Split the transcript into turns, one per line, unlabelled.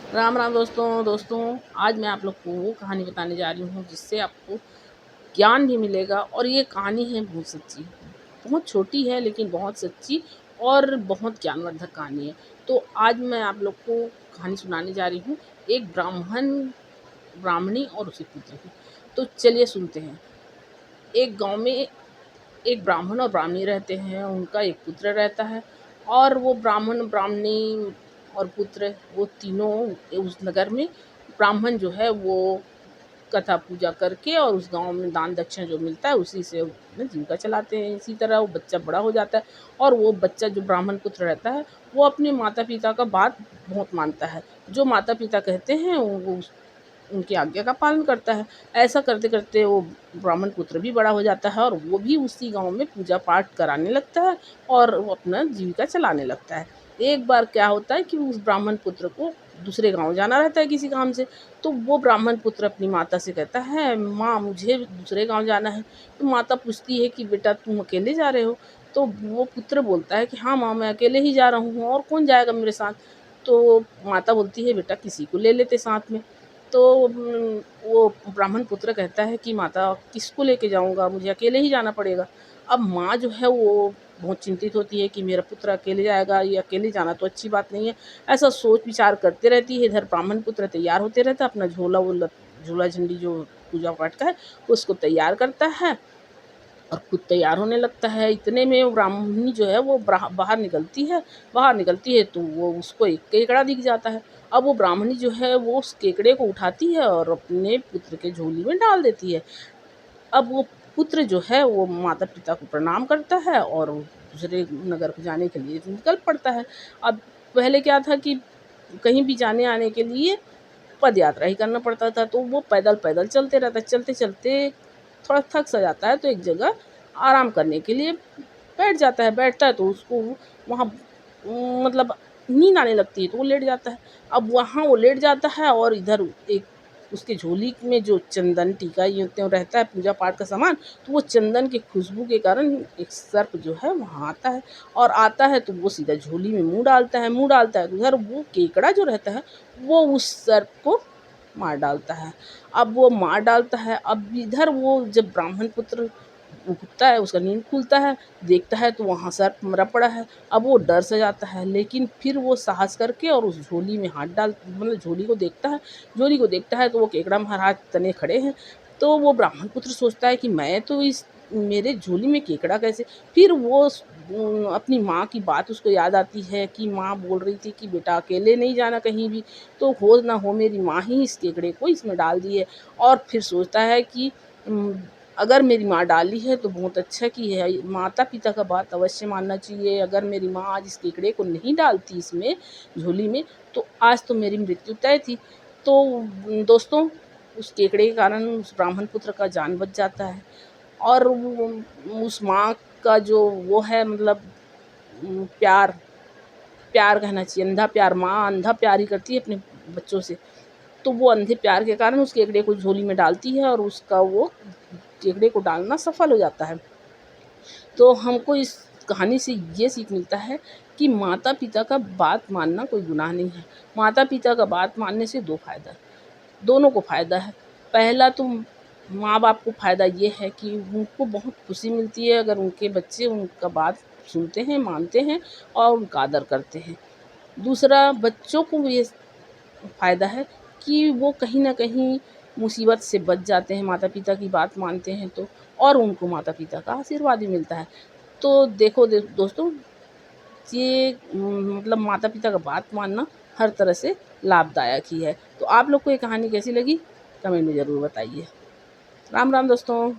राम राम दोस्तों आज मैं आप लोग को वो कहानी बताने जा रही हूँ जिससे आपको ज्ञान भी मिलेगा। और ये कहानी है बहुत सच्ची, बहुत छोटी है लेकिन बहुत सच्ची और बहुत ज्ञानवर्धक कहानी है। तो आज मैं आप लोग को कहानी सुनाने जा रही हूँ एक ब्राह्मणी और उसके पुत्र की। तो चलिए सुनते हैं। एक गांव में एक ब्राह्मण और ब्राह्मणी रहते हैं, उनका एक पुत्र रहता है। और वो ब्राह्मण ब्राह्मणी और पुत्र वो तीनों उस नगर में, ब्राह्मण जो है वो कथा पूजा करके और उस गांव में दान दक्षिणा जो मिलता है उसी से अपना जीविका चलाते हैं। इसी तरह वो बच्चा बड़ा हो जाता है और वो बच्चा जो ब्राह्मण पुत्र रहता है वो अपने माता पिता का बात बहुत मानता है। जो माता पिता कहते हैं वो उनकी आज्ञा का पालन करता है। ऐसा करते करते वो ब्राह्मण पुत्र भी बड़ा हो जाता है और वो भी उसी गांव में पूजा पाठ कराने लगता है और वो अपना जीविका चलाने लगता है। एक बार क्या होता है कि उस ब्राह्मण पुत्र को दूसरे गांव जाना रहता है किसी काम से। तो वो ब्राह्मण पुत्र अपनी माता से कहता है, माँ मुझे दूसरे गांव जाना है। तो माता पूछती है कि बेटा तुम अकेले जा रहे हो? तो वो पुत्र बोलता है कि हाँ माँ मैं अकेले ही जा रहा हूँ, और कौन जाएगा मेरे साथ? तो माता बोलती है बेटा किसी को ले लेते साथ में। तो वो ब्राह्मण पुत्र कहता है कि माता किसको लेके जाऊंगा, मुझे अकेले ही जाना पड़ेगा। अब माँ जो है वो बहुत चिंतित होती है कि मेरा पुत्र अकेले जाएगा, ये अकेले जाना तो अच्छी बात नहीं है। ऐसा सोच विचार करते रहती है। इधर ब्राह्मण पुत्र तैयार होते रहता है, अपना झोला झंडी जो पूजा पाठ का है उसको तैयार करता है और खुद तैयार होने लगता है। इतने में वो ब्राह्मणी जो है वो बाहर निकलती है तो वो उसको एक केकड़ा दिख जाता है। अब वो ब्राह्मणी जो है वो उस केकड़े को उठाती है और अपने पुत्र के झोली में डाल देती है। अब वो पुत्र जो है वो माता पिता को प्रणाम करता है और दूसरे नगर को जाने के लिए निकल पड़ता है। अब पहले क्या था कि कहीं भी जाने आने के लिए पद यात्रा ही करना पड़ता था, तो वो पैदल पैदल चलते रहता है। चलते चलते थोड़ा थक सा जाता है तो एक जगह आराम करने के लिए बैठता है तो उसको वहाँ मतलब नींद आने लगती है तो वो लेट जाता है। अब वहाँ वो लेट जाता है और इधर एक उसके झोली में जो चंदन टीका ये त्यों रहता है पूजा पाठ का सामान, तो वो चंदन की खुशबू के कारण एक सर्प जो है वहाँ आता है। और आता है तो वो सीधा झोली में मुँह डालता है तो उधर वो केकड़ा जो रहता है वो उस सर्प को मार डालता है। अब वो मार डालता है, अब इधर वो जब ब्राह्मण पुत्र उठता है, उसका नींद खुलता है, देखता है तो वहाँ सर्प मरा पड़ा है। अब वो डर से जाता है लेकिन फिर वो साहस करके और उस झोली में हाथ डाल मतलब झोली को देखता है तो वो केकड़ा महाराज तने खड़े हैं। तो वो ब्राह्मण पुत्र सोचता है कि मैं तो इस मेरे झोली में केकड़ा कैसे? फिर वो अपनी माँ की बात उसको याद आती है कि माँ बोल रही थी कि बेटा अकेले नहीं जाना कहीं भी, तो हो ना हो मेरी माँ ही इस केकड़े को इसमें डाल दी है। और फिर सोचता है कि अगर मेरी माँ डाली है तो बहुत अच्छा की है, माता पिता का बात अवश्य मानना चाहिए। अगर मेरी माँ आज इस केकड़े को नहीं डालती इसमें झोली में तो आज तो मेरी मृत्यु तय थी। तो दोस्तों उस केकड़े के कारण उस ब्राह्मण पुत्र का जान बच जाता है। और उस माँ का जो वो है मतलब प्यार प्यार कहना चाहिए, अंधा प्यार, माँ अंधा प्यार ही करती है अपने बच्चों से। तो वो अंधे प्यार के कारण उस केकड़े को झोली में डालती है और उसका वो केकड़े को डालना सफल हो जाता है। तो हमको इस कहानी से ये सीख मिलता है कि माता पिता का बात मानना कोई गुनाह नहीं है। माता पिता का बात मानने से दो फायदा, दोनों को फ़ायदा है। पहला तो माँ बाप को फ़ायदा ये है कि उनको बहुत खुशी मिलती है अगर उनके बच्चे उनका बात सुनते हैं, मानते हैं और उनका आदर करते हैं। दूसरा बच्चों को ये फ़ायदा है कि वो कहीं न कहीं मुसीबत से बच जाते हैं, माता पिता की बात मानते हैं तो, और उनको माता पिता का आशीर्वाद भी मिलता है। तो देखो दोस्तों, ये मतलब माता पिता का बात मानना हर तरह से लाभदायक ही है। तो आप लोग को ये कहानी कैसी लगी कमेंट में ज़रूर बताइए। राम राम दोस्तों।